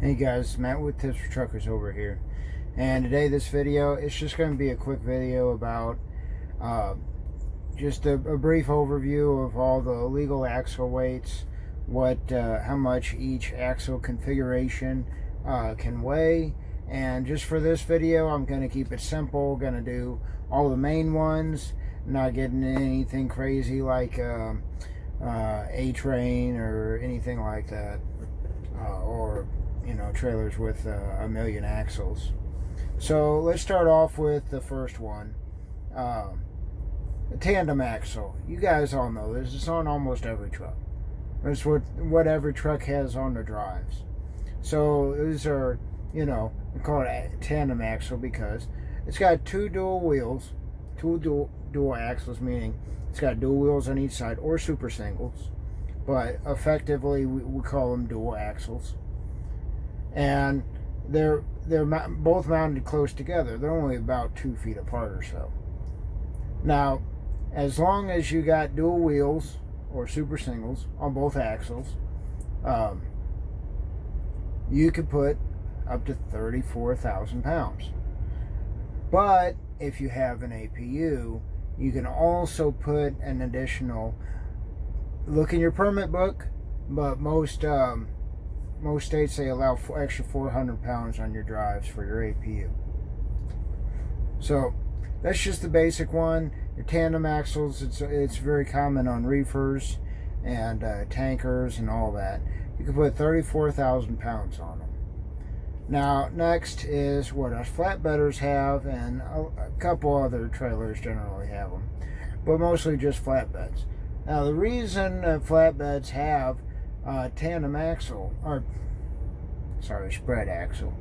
Hey guys, Matt with Tips for Truckers over here, and today this video, it's just going to be a quick video about just a brief overview of all the legal axle weights, how much each axle configuration can weigh. And just for this video, I'm going to keep it simple, going to do all the main ones, not getting anything crazy like A-train or anything like that, or trailers with a million axles. So let's start off with the first one, the tandem axle. You guys all know this. It's on almost every truck. That's what every truck has on their drives. So these are, we call it a tandem axle because it's got two dual wheels, dual axles, meaning it's got dual wheels on each side, or super singles, but effectively we call them dual axles. And they're both mounted close together. They're only about 2 feet apart or so. Now, as long as you got dual wheels or super singles on both axles, you could put up to 34,000 pounds. But if you have an APU, you can also put an additional, look in your permit book, but most states, they allow extra 400 pounds on your drives for your APU. So that's just the basic one. Your tandem axles, it's very common on reefers and tankers and all that. You can put 34,000 pounds on them. Now, next is what us flatbedders have, and a couple other trailers generally have them, but mostly just flatbeds. Now, the reason that flatbeds have tandem axle, spread axle,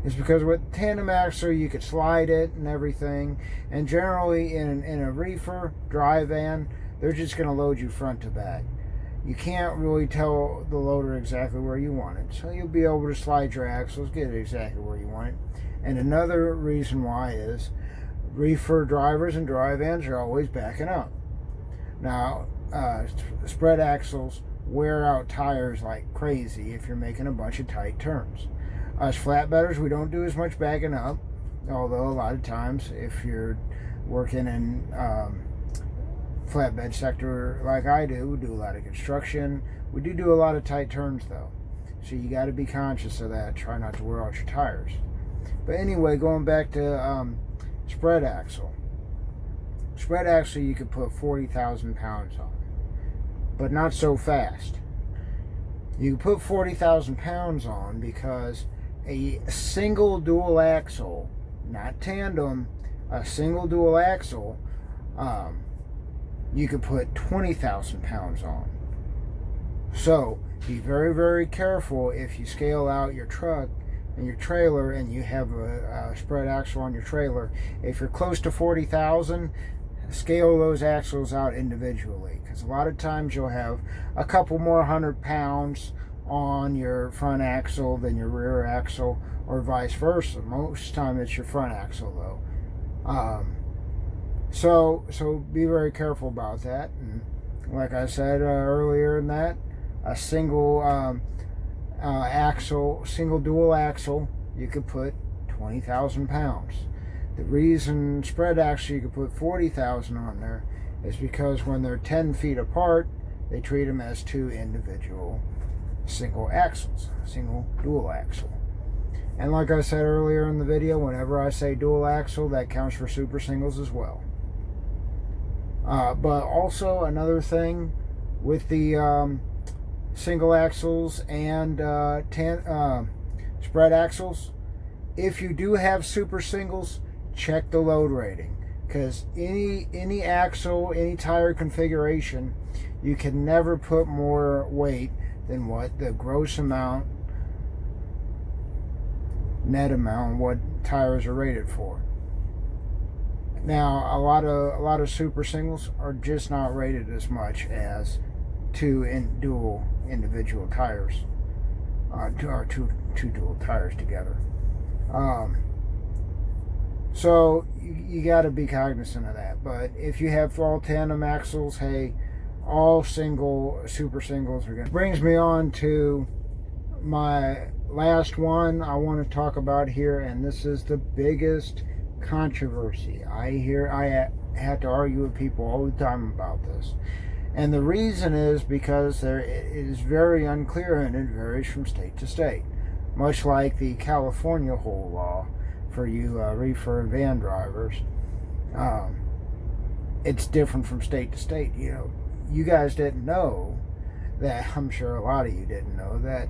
is because with tandem axle you could slide it and everything, and generally in a reefer dry van, they're just going to load you front to back. You can't really tell the loader exactly where you want it, so you'll be able to slide your axles, get it exactly where you want it. And another reason why is reefer drivers and dry vans are always backing up. Now, spread axles wear out tires like crazy if you're making a bunch of tight turns. Us flatbedders, we don't do as much backing up, although a lot of times if you're working in flatbed sector like I do, we do a lot of construction. We do a lot of tight turns though, so you got to be conscious of that. Try not to wear out your tires. But anyway, going back to spread axle. Spread axle you could put 40,000 pounds on, but not so fast. You put 40,000 pounds on because a single dual axle, not tandem, a single dual axle, you could put 20,000 pounds on. So be very, very careful if you scale out your truck and your trailer and you have a spread axle on your trailer. If you're close to 40,000, scale those axles out individually, because a lot of times you'll have a couple more 100 pounds on your front axle than your rear axle, or vice versa. Most time it's your front axle though. So be very careful about that. And like I said earlier in that, a single dual axle, you could put 20,000 pounds. The reason spread axle you could put 40,000 on there is because when they're 10 feet apart, they treat them as two individual single axles, single dual axle. And like I said earlier in the video, whenever I say dual axle, that counts for super singles as well. But also another thing with the single axles and spread axles, if you do have super singles, check the load rating, because any axle, any tire configuration, you can never put more weight than what the gross amount, net amount, what tires are rated for. Now, a lot of super singles are just not rated as much as two dual individual tires, or two dual tires together. So you got to be cognizant of that. But if you have all tandem axles, hey, all super singles are good. Brings me on to my last one I want to talk about here, and this is the biggest controversy. I have to argue with people all the time about this. And the reason is because it is very unclear and it varies from state to state. Much like the California whole law for you reefer and van drivers. It's different from state to state. You guys didn't know that, I'm sure a lot of you didn't know that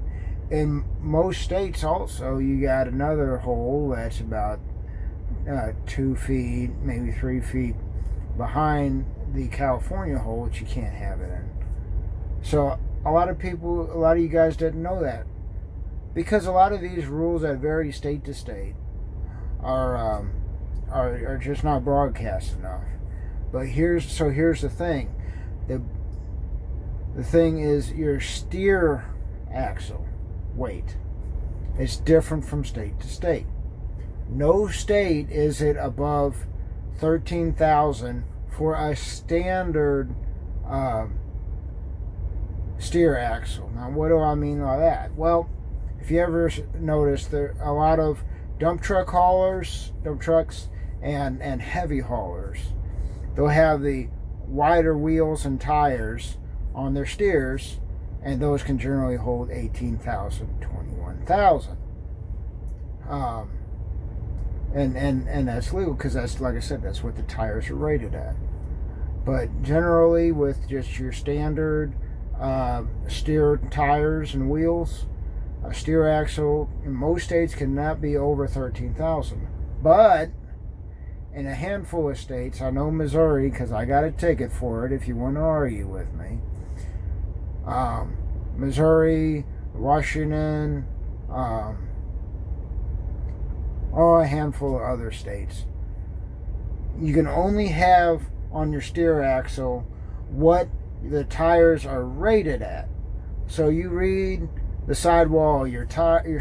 in most states also you got another hole that's about 2 feet, maybe 3 feet behind the California hole that you can't have it in. So a lot of you guys didn't know that, because a lot of these rules that vary state to state are just not broadcast enough. But here's the thing. The thing is, your steer axle weight is different from state to state. No state is it above 13,000 for a standard steer axle. Now, what do I mean by that? Well, if you ever notice, there are a lot of dump trucks and heavy haulers. They'll have the wider wheels and tires on their steers, and those can generally hold 18,000, 21,000. And that's legal, because that's, like I said, that's what the tires are rated at. But generally, with just your standard steer tires and wheels, a steer axle in most states cannot be over 13,000. But in a handful of states, I know Missouri, because I got a ticket for it if you want to argue with me, Missouri, Washington, a handful of other states, you can only have on your steer axle what the tires are rated at. So you read the sidewall, your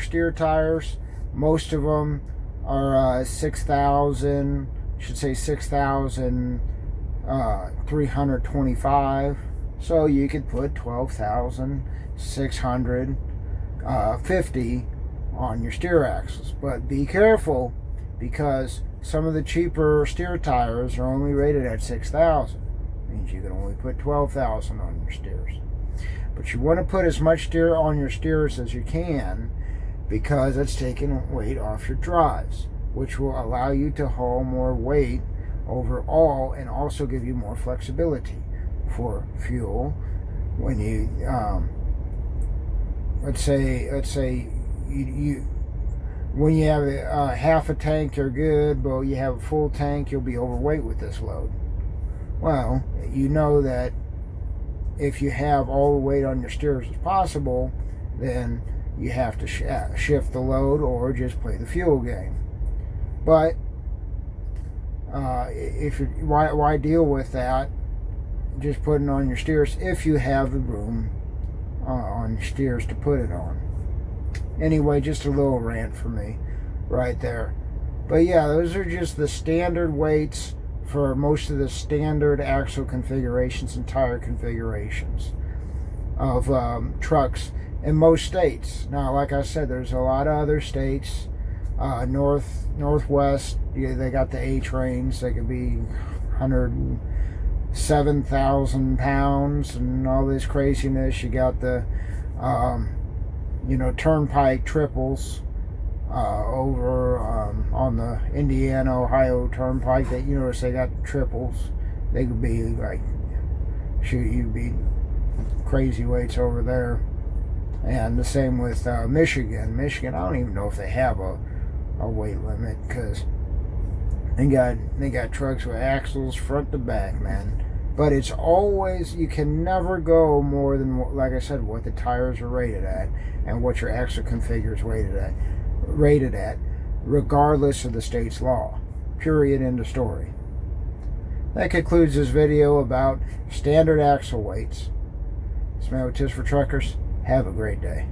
steer tires, most of them are 6,325. So you could put 12,650 on your steer axles. But be careful, because some of the cheaper steer tires are only rated at 6,000. Means you can only put 12,000 on your steers. But you want to put as much steer on your steers as you can, because it's taking weight off your drives, which will allow you to haul more weight overall and also give you more flexibility for fuel. When you let's say you when you have half a tank, you're good, but you have a full tank, you'll be overweight with this load. Well, you know that if you have all the weight on your steers as possible, then you have to shift the load or just play the fuel game. But why deal with that? Just putting on your steers if you have the room on your steers to put it on. Anyway, just a little rant for me right there. But yeah, those are just the standard weights for most of the standard axle configurations and tire configurations of trucks in most states. Now, like I said, there's a lot of other states, northwest, they got the A-trains. They could be 107,000 pounds and all this craziness. You got the turnpike triples over on the Indiana-Ohio turnpike. That you notice they got triples. They could be like, you'd be crazy weights over there. And the same with Michigan. I don't even know if they have a weight limit, because they got trucks with axles front to back, man. But it's always, you can never go more than, like I said, what the tires are rated at and what your axle configure is rated at, regardless of the state's law. Period. End of story. That concludes this video about standard axle weights. This man with Tips for Truckers. Have a great day.